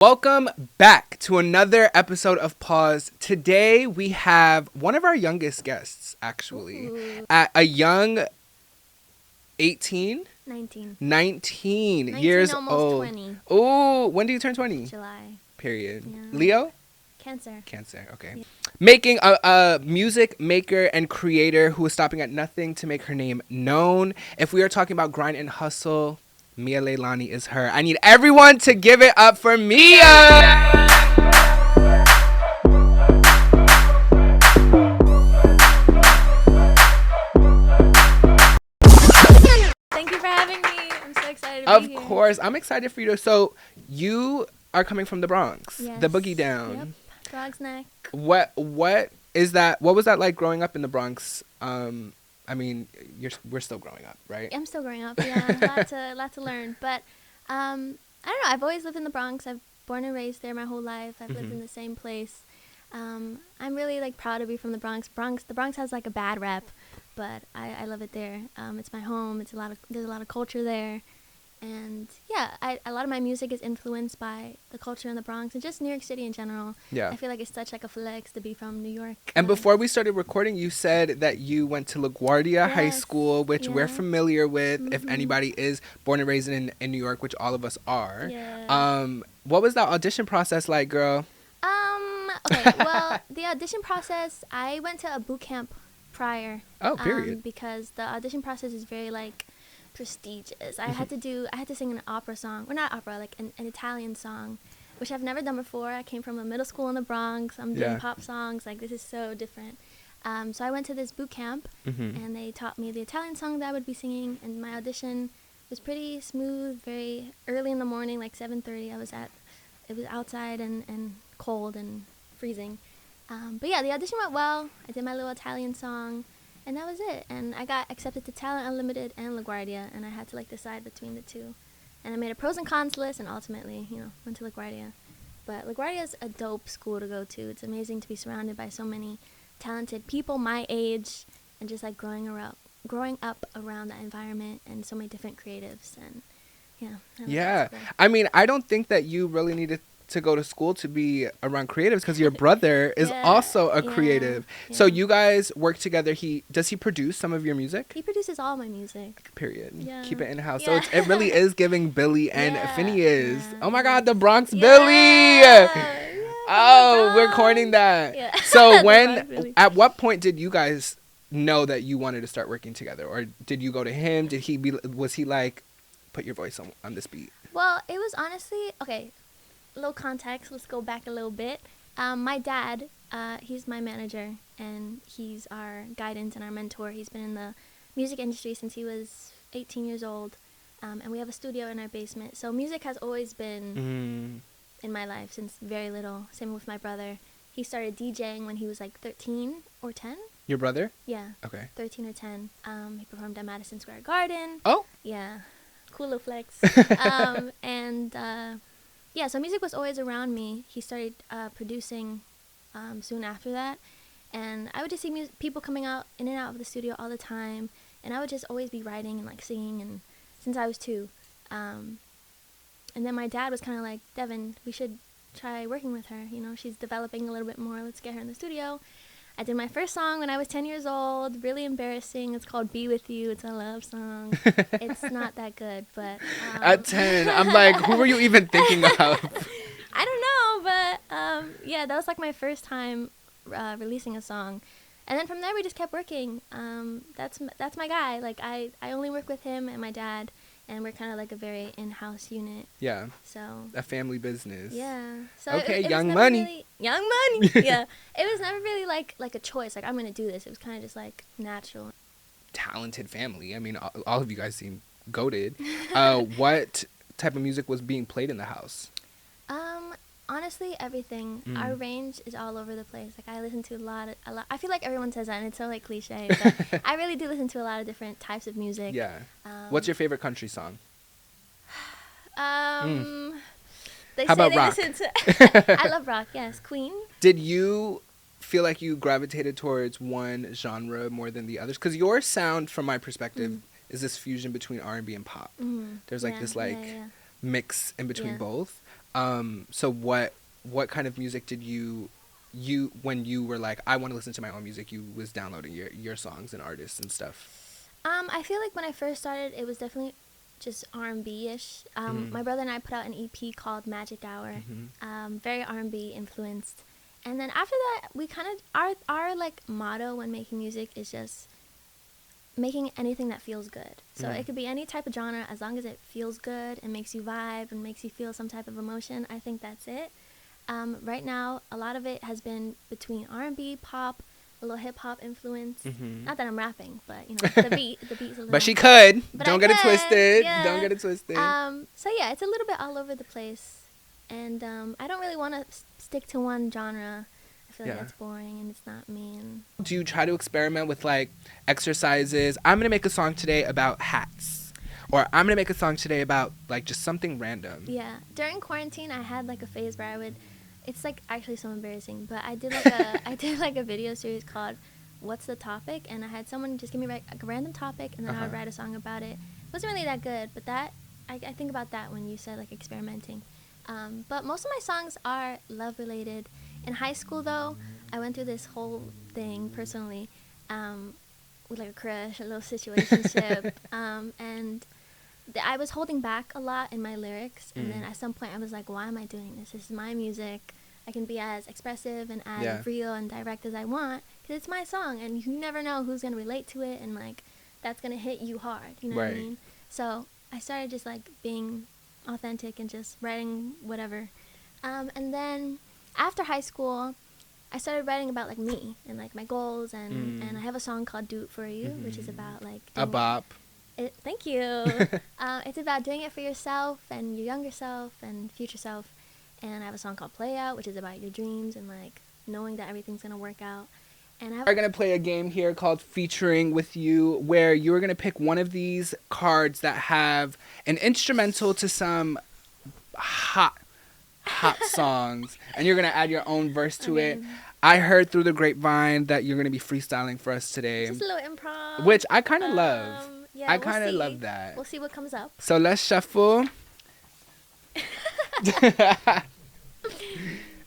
Welcome back to another episode of Pause. Today we have one of our youngest guests, actually. Ooh. At a young 18? 19. 19 years almost old. 20. Oh, when do you turn 20? July. Period. Yeah. Leo? Cancer. Cancer, okay. Yeah. Making a music maker and creator who is stopping at nothing to make her name known. If we are talking about grind and hustle, Mia Lailani is her. I need everyone to give it up for Mia! Thank you for having me. I'm so excited to Of be here. course. I'm excited for you to... So, you are coming from the Bronx. Yes. The Boogie Down. Yep. Bronx Neck. What is that? What was that like growing up in the Bronx? I mean, we're still growing up, right? I'm still growing up. Yeah, lot to learn. But I don't know. I've always lived in the Bronx. I've born and raised there my whole life. I've lived in the same place. I'm really like proud to be from the Bronx. The Bronx has like a bad rep, but I love it there. It's my home. There's a lot of culture there. And yeah, a lot of my music is influenced by the culture in the Bronx and just New York City in general. Yeah. I feel like it's such like a flex to be from New York. And before we started recording, you said that you went to LaGuardia High Yes. School, which we're Yeah. familiar with. If Mhm. anybody is born and raised in New York, which all of us are. Yeah. What was that audition process like, girl? Okay, well, the audition process, I went to a boot camp prior. Oh, period. Because the audition process is very like prestigious. I had to sing an opera song, or not opera, like an Italian song, which I've never done before. I came from a middle school in the Bronx. I'm doing Yeah. pop songs. Like, this is so different. So I went to this boot camp, and they taught me the Italian song that I would be singing, and my audition was pretty smooth, very early in the morning, like 7:30. It was outside and cold and freezing. But yeah, the audition went well. I did my little Italian song, and that was it. And I got accepted to Talent Unlimited and LaGuardia, and I had to like decide between the two. And I made a pros and cons list, and ultimately, went to LaGuardia. But LaGuardia is a dope school to go to. It's amazing to be surrounded by so many talented people my age, and just like growing up around that environment and so many different creatives. And yeah. I love that Yeah. school. I mean, I don't think that you really needed to go to school to be around creatives because your brother is Yeah, also a yeah, creative. So yeah. you guys work together. Does he produce some of your music? He produces all my music. Period. Yeah. Keep it in house. Yeah. So it really is giving Billy and Yeah, Phineas. yeah, Oh my yeah. God, the Bronx Yeah, Billy. yeah, Oh, the we're Bronx. coining that. Yeah. So The Bronx Billy. at what point did you guys know that you wanted to start working together, or did you go to him? Was he like, put your voice on this beat? Well, it was honestly, okay, little context. Let's go back a little bit. My dad, he's my manager, and he's our guidance and our mentor. He's been in the music industry since he was 18 years old, and we have a studio in our basement. So music has always been in my life since very little. Same with my brother. He started DJing when he was like 13 or 10. Your brother? Yeah, Okay. 13 or 10. He performed at Madison Square Garden. Oh. Yeah, cool little flex. Yeah, so music was always around me. He started producing soon after that, and I would just see people coming out in and out of the studio all the time, and I would just always be writing and like singing, and since I was 2. And then my dad was kind of like, Devin, we should try working with her. She's developing a little bit more. Let's get her in the studio. I did my first song when I was 10 years old. Really embarrassing. It's called Be With You. It's a love song. It's not that good, but... At 10, I'm like, who were you even thinking of? I don't know, but yeah, that was like my first time releasing a song. And then from there, we just kept working. That's my guy. Like, I only work with him and my dad, and we're kind of like a very in-house unit. Yeah. So... A family business. Yeah. So Okay, it was young never money. really- young money. Yeah. It was never really like a choice. Like, I'm gonna do this. It was kind of just like natural. Talented family. I mean, all of you guys seem goated. What type of music was being played in the house? Honestly, everything. Our range is all over the place. Like, I listen to a lot. I feel like everyone says that, and it's so like cliche, but I really do listen to a lot of different types of music. Yeah. What's your favorite country song? They How say about they rock? listen to. I love rock. Yes, Queen. Did you feel like you gravitated towards one genre more than the others? Because your sound, from my perspective, is this fusion between R&B and pop. There's like this like mix in between both. So what kind of music did you when you were like, I want to listen to my own music, you was downloading your songs and artists and stuff? I feel like when I first started, it was definitely just R&B-ish. My brother and I put out an EP called Magic Hour, very R&B influenced. And then after that, we kind of, our like motto when making music is just making anything that feels good. So it could be any type of genre, as long as it feels good and makes you vibe and makes you feel some type of emotion. I think that's it. Right now, a lot of it has been between R&B, pop, a little hip hop influence. Not that I'm rapping, but you know, the beat's a little. But she could. But Don't I get it could, twisted. yeah. Don't get it twisted. So yeah, it's a little bit all over the place, and I don't really want to stick to one genre. I feel like that's boring and it's not me. And do you try to experiment with like exercises? I'm gonna make a song today about hats, or I'm gonna make a song today about like just something random. Yeah, during quarantine, I had like a phase where I would. It's like actually so embarrassing, but I did like a video series called "What's the Topic?" and I had someone just give me like a random topic, and then I would write a song about it. It wasn't really that good, but that I think about that when you said like experimenting. But most of my songs are love related. In high school, though, I went through this whole thing personally with like a crush, a little situationship, and I was holding back a lot in my lyrics. And then at some point, I was like, why am I doing this? This is my music. I can be as expressive and as real and direct as I want because it's my song, and you never know who's going to relate to it, and like that's going to hit you hard. You know what I mean? So I started just like being authentic and just writing whatever. And then after high school, I started writing about like me and like my goals, and I have a song called "Do It For You," which is about like a bop. Thank you. It's about doing it for yourself and your younger self and future self. And I have a song called "Play Out," which is about your dreams and like knowing that everything's gonna work out. And We're gonna play a game here called Featuring with You, where you're gonna pick one of these cards that have an instrumental to some hot songs, and you're gonna add your own verse to it. I heard through the grapevine that you're gonna be freestyling for us today. Just a little improv, which I kind of love. Yeah, I kind of love that. We'll see what comes up. So let's shuffle.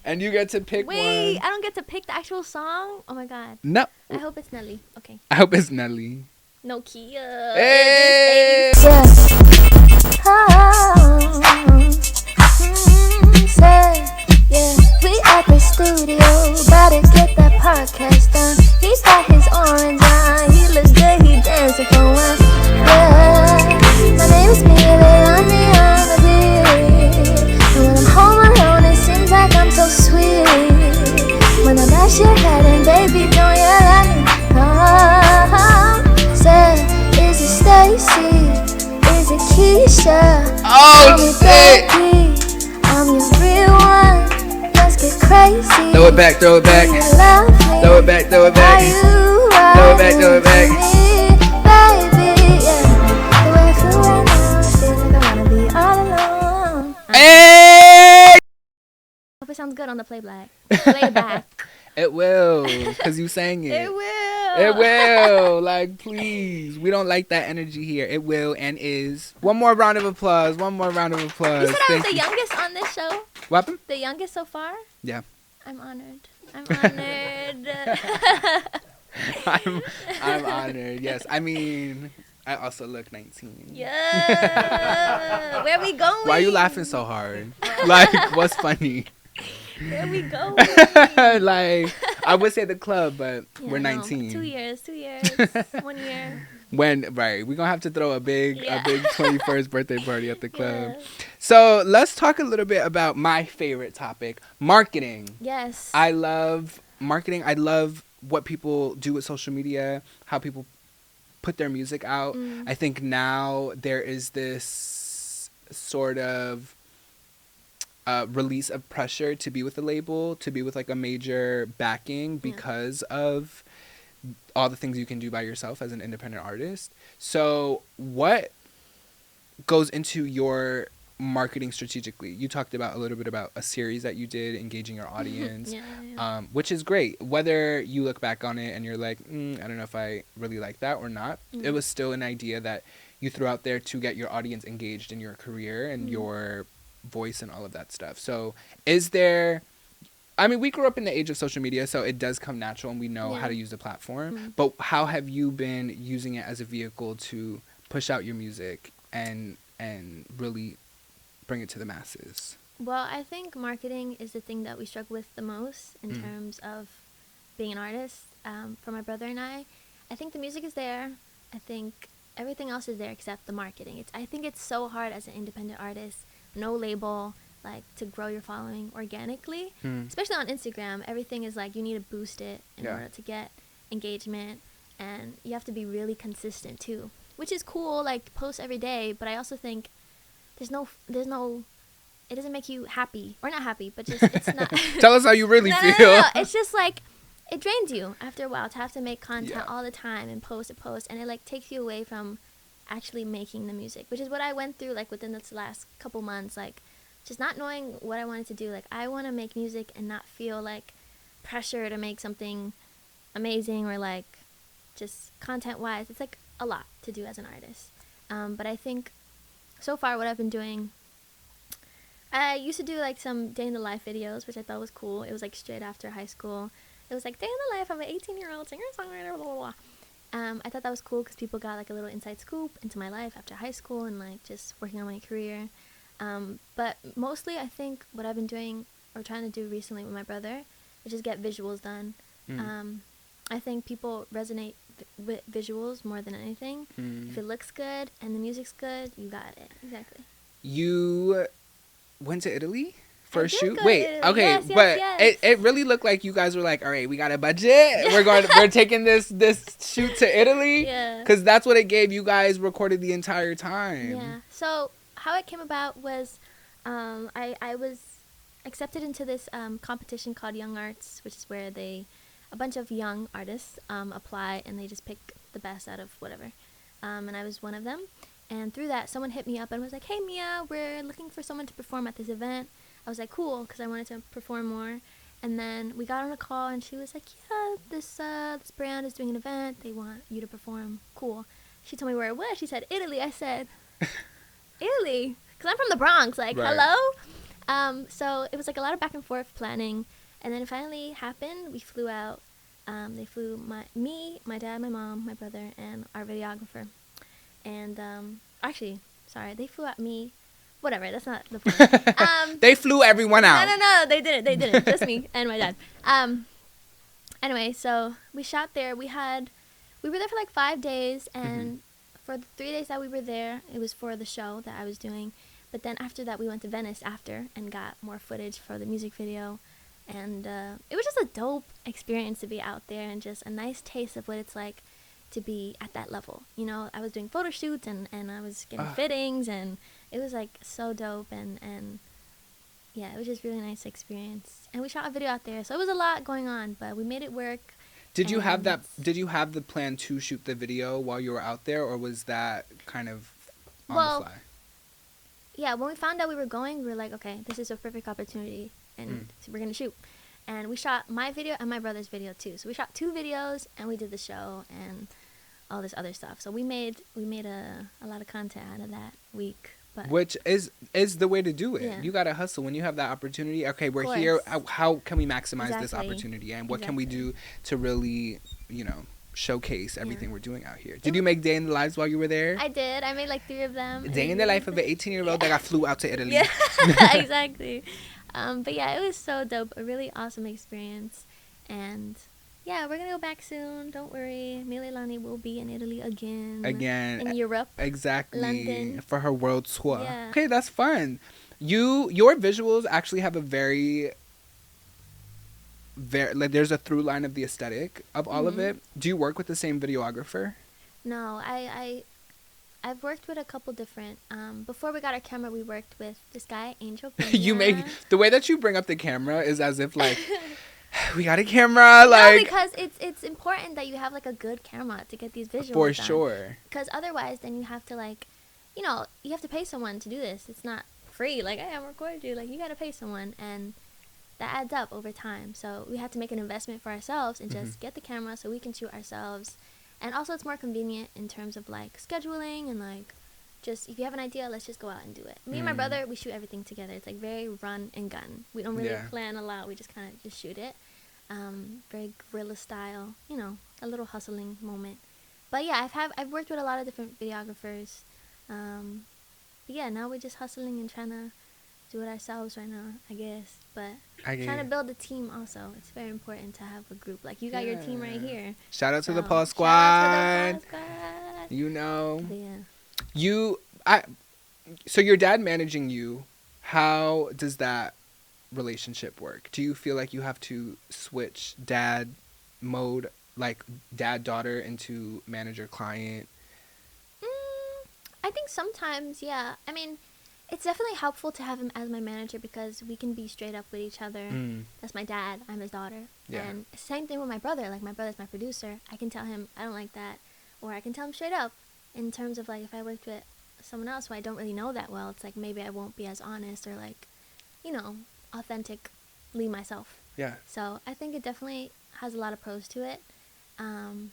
And you get to pick one. Wait, I don't get to pick the actual song? Oh my god. No. I hope it's Nelly. Okay. I hope it's Nelly. No, Kia. Hey! We at the studio, about to get that podcast done. He got his orange on, he looks good, he dancing for one. Yeah, my name is Lailani, I'm a beauty. And when I'm home alone, it seems like I'm so sweet. When I bash your head and baby, don't yell at me. Say, is it Stacy? Is it Keisha? Oh, shit! I'm your real one. Let's get crazy. Throw it back, throw it back. Throw it back, throw it back. Throw it back, throw it back. Baby, yeah. The way I feel right now, I feel like I wanna be all alone. Hey! Hope it sounds good on the playback. Playback. It will, because you sang it. It will. It will. Like, please. We don't like that energy here. It will and is. One more round of applause. One more round of applause. You said I was the youngest on this show? What happened? The youngest so far? Yeah. I'm honored. I'm honored. I'm honored. Yes. I mean, I also look 19. Yeah. Where we going? Why are you laughing so hard? Like, what's funny? Where we going? Like, I would say the club, but Yeah, we're no. 19. 2 years. 1 year. We're gonna have to throw a big 21st birthday party at the club. Yeah. So let's talk a little bit about my favorite topic, marketing. Yes. I love marketing. I love what people do with social media, how people put their music out. I think now there is this sort of release of pressure to be with a label, to be with like a major backing because of all the things you can do by yourself as an independent artist. So what goes into your marketing strategically? You talked about a little bit about a series that you did, engaging your audience, which is great. Whether you look back on it and you're like, I don't know if I really like that or not, it was still an idea that you threw out there to get your audience engaged in your career and your voice and all of that stuff. So is there, I mean, we grew up in the age of social media, so it does come natural and we know how to use the platform. Mm-hmm. But how have you been using it as a vehicle to push out your music and really bring it to the masses? Well, I think marketing is the thing that we struggle with the most in terms of being an artist. For my brother and I think the music is there. I think everything else is there except the marketing. I think it's so hard as an independent artist, no label, like to grow your following organically, especially on Instagram. Everything is like you need to boost it in order to get engagement, and you have to be really consistent too, which is cool. Like post every day, but I also think there's no. It doesn't make you happy, or not happy, but just it's not. Tell us how you really feel. No. It's just like it drains you after a while to have to make content all the time and post, and it like takes you away from actually making the music, which is what I went through like within this last couple months, like just not knowing what I wanted to do. Like I want to make music and not feel like pressure to make something amazing or like just content wise. It's like a lot to do as an artist. But I think so far what I've been doing, I used to do like some day in the life videos, which I thought was cool. It was like straight after high school. It was like day in the life of an 18-year-old singer-songwriter, blah, blah, blah. I thought that was cool because people got like a little inside scoop into my life after high school and like just working on my career. But mostly I think what I've been doing or trying to do recently with my brother is just get visuals done. I think people resonate with visuals more than anything. If it looks good and the music's good, you got it. Exactly. You went to Italy for a shoot? Wait, okay, yes. It really looked like you guys were like, all right, we got a budget. We're taking this shoot to Italy. Yeah. Because that's what it gave. You guys recorded the entire time. Yeah. So how it came about was I was accepted into this competition called Young Arts, which is where a bunch of young artists apply and they just pick the best out of whatever. And I was one of them. And through that, someone hit me up and was like, hey, Mia, we're looking for someone to perform at this event. I was like, cool, because I wanted to perform more. And then we got on a call, and she was like, yeah, this brand is doing an event. They want you to perform. Cool. She told me where it was. She said, Italy. I said, Italy? Because I'm from the Bronx. Like, right. Hello? So it was like a lot of back and forth planning. And then it finally happened. We flew out. They flew me, my dad, my mom, my brother, and our videographer. And actually, sorry, they flew out me. Whatever, that's not the point. They flew everyone out. No, they didn't. Just me and my dad. Anyway, so we shot there. We were there for like 5 days, and for the 3 days that we were there, it was for the show that I was doing. But then after that, we went to Venice after and got more footage for the music video. And it was just a dope experience to be out there and just a nice taste of what it's like to be at that level. You know, I was doing photo shoots and I was getting fittings, and it was like so dope, and yeah, it was just really nice experience. And we shot a video out there, so it was a lot going on, but we made it work. Did you have the plan to shoot the video while you were out there, or was that kind of on the fly? Yeah, when we found out we were going, we were like, okay, this is a perfect opportunity, and so we're gonna shoot. And we shot my video and my brother's video too. So we shot 2 videos, and we did the show and all this other stuff. So we made a lot of content out of that week. But which is the way to do it. Yeah. You gotta hustle when you have that opportunity. Okay, we're here. How can we maximize this opportunity, and what can we do to really, showcase everything we're doing out here? Did you make day in the lives while you were there? I did. I made like 3 of them. Day in the life of an 18-year-old that got flew out to Italy. Yeah, exactly. But yeah, it was so dope. A really awesome experience. And yeah, we're going to go back soon. Don't worry. Lailani will be in Italy again. In Europe. Exactly. London. For her world tour. Yeah. Okay, that's fun. Your visuals actually have a very like there's a through line of the aesthetic of all of it. Do you work with the same videographer? No, I've worked with a couple different. Before we got our camera, we worked with this guy, Angel. The way that you bring up the camera is as if like we got a camera. Like, no, because it's important that you have like a good camera to get these visuals for done. sure. Because otherwise, then you have to like, you have to pay someone to do this. It's not free. Like, hey, I'm recording you. Like, you got to pay someone, and that adds up over time. So we had to make an investment for ourselves and just get the camera so we can shoot ourselves. And also, it's more convenient in terms of like scheduling and like just if you have an idea, let's just go out and do it. Me and my brother, we shoot everything together. It's like very run and gun. We don't really plan a lot. We just kind of just shoot it. Very guerrilla style, you know, a little hustling moment. But yeah, I've worked with a lot of different videographers. But yeah, now we're just hustling and trying to do it ourselves right now, I guess. But trying to build a team also. It's very important to have a group. Like you got your team right here. Shout out to the Paul Squad. Shout out to the Paul Squad. You know. But yeah. So your dad managing you, how does that relationship work? Do you feel like you have to switch dad mode, like dad daughter, into manager client? I think sometimes, yeah. I mean, it's definitely helpful to have him as my manager because we can be straight up with each other. That's my dad. I'm his daughter. Yeah. And same thing with my brother. Like, my brother's my producer. I can tell him I don't like that. Or I can tell him straight up. In terms of, like, if I worked with someone else who I don't really know that well, it's like maybe I won't be as honest or, like, you know, authentically myself. Yeah. So I think it definitely has a lot of pros to it. And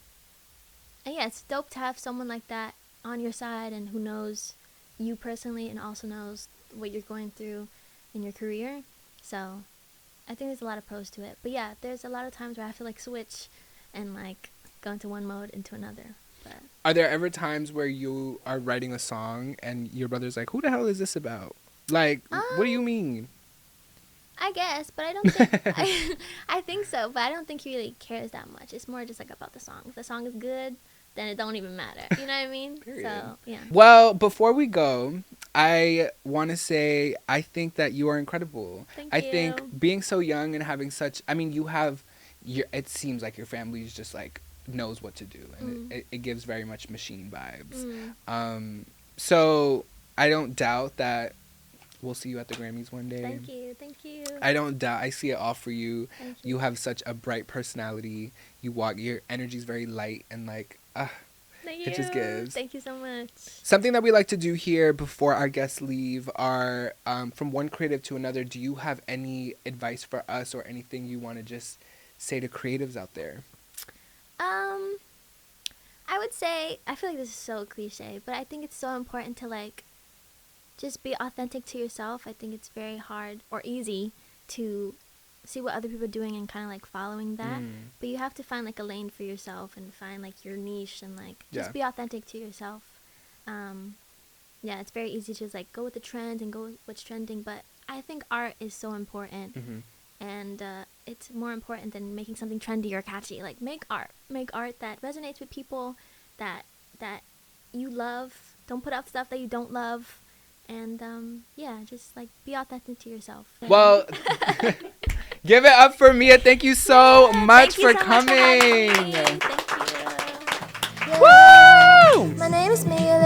yeah, it's dope to have someone like that on your side and who knows you personally and also knows what you're going through in your career. So I think there's a lot of pros to it. But yeah, there's a lot of times where I have to like switch and like go into one mode into another. But are there ever times where you are writing a song and your brother's like, who the hell is this about? Like, what do you mean? I guess, but I don't think I think so, but I don't think he really cares that much. It's more just like about the song. If the song is good, then it don't even matter. You know what I mean? Period. So, yeah. Well, before we go, I want to say I think that you are incredible. Thank I you. think being so young and having such, I mean, you have, it seems like your family is just like knows what to do. And it gives very much machine vibes. So I don't doubt that we'll see you at the Grammys one day. Thank you. Thank you. I don't doubt. I see it all for you. Thank You have such a bright personality. You walk, your energy is very light and like, Thank it just gives. Thank you so much. Something that we like to do here before our guests leave are from one creative to another. Do you have any advice for us or anything you want to just say to creatives out there? I would say, I feel like this is so cliche, but I think it's so important to like just be authentic to yourself. I think it's very hard or easy to see what other people are doing and kind of like following that. But you have to find like a lane for yourself and find like your niche and like just be authentic to yourself. Yeah, it's very easy to just like go with the trend and go with what's trending. But I think art is so important. And it's more important than making something trendy or catchy. Like make art that resonates with people, that you love. Don't put out stuff that you don't love. And yeah, just like be authentic to yourself. Well, give it up for Mia. Thank you so much for coming. Thank you. Woo! My name is Mia.